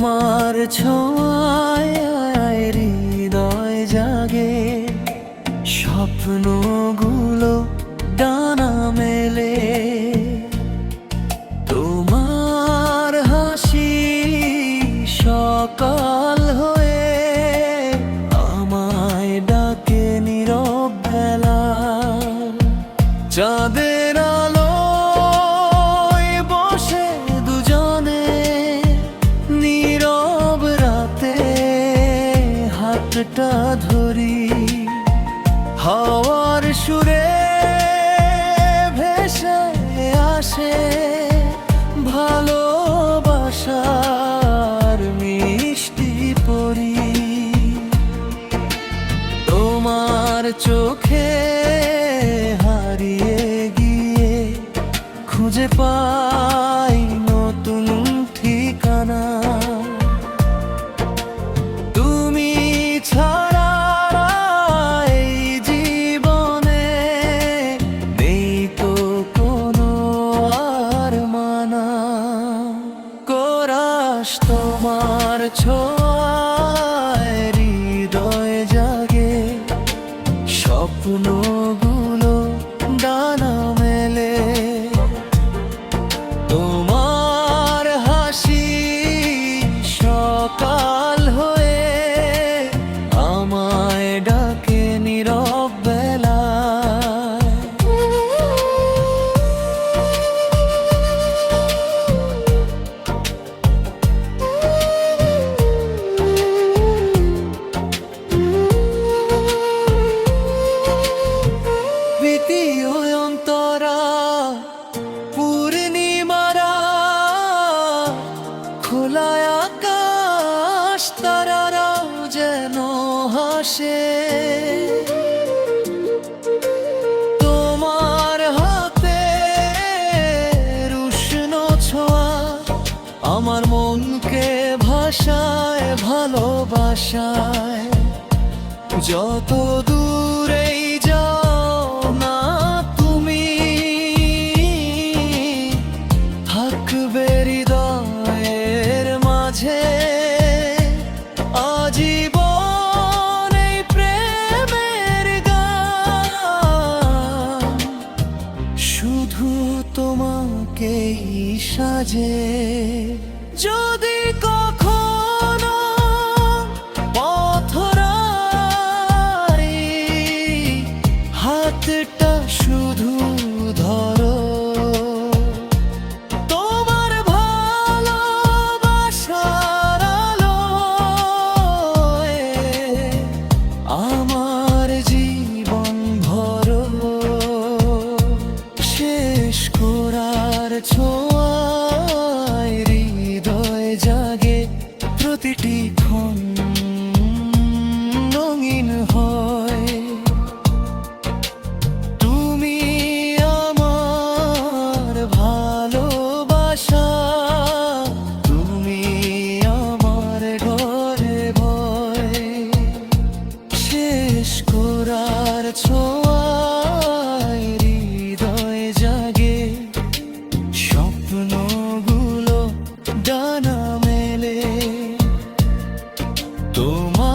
তোমার ছোঁয়ায় হৃদয় জাগে, স্বপ্নগুলো ডানা মেলে। তোমার হাসি সকাল হয়ে আমায় ডাকে নীরব বেলা। চাঁদের আলোয় বসে দুজনে নীরব রাতে হাতটা ধরি। হাওয়ার সুরে ভেসে আসে ভালোবাসার মিষ্টি পরি। তোমার চোখে হারিয়ে গিয়ে খুঁজে পাই নতুন ঠিকানা। তুমি ছাড়া এই জীবনে নেই তো কোনো আর মানা। কোরাস তোমার ছোঁয়ায় হৃদয় জাগে, স্বপ্নগুলো ডানা মেলে। তোমার হাসি সকাল হয়ে আমায় ডাকে নীরব বেলায়। দ্বিতীয় অন্তরা পূর্ণিমারা, খোলা আকাশ তারারাও যেন হাসে। তোমার হাতে উষ্ণ ছোঁয়া আমার মনকে ভাষায় ভালোবাসায়। যত দূরেই যাও না তুমি, থাকবে হৃদয়ের মাঝে। আজীবন এই প্রেমের গান শুধু তোমাকেই সাজে। যদি কখনো পথহারি হাতটা শুধু ধরো। তোমার ভালোবাসার আলোয় আমার জীবন ভরো। শেষ করার ছোঁয়ায় হৃদয় জাগে, প্রতিটি ক্ষণ রঙিন হয়। তুমি আমার ভালোবাসা, তুমি আমার ঘরে ভয়। শেষ করার ছোঁয়ায় হৃদয় জাগে, স্বপ্নগুলো ডানা মেলে। তোমার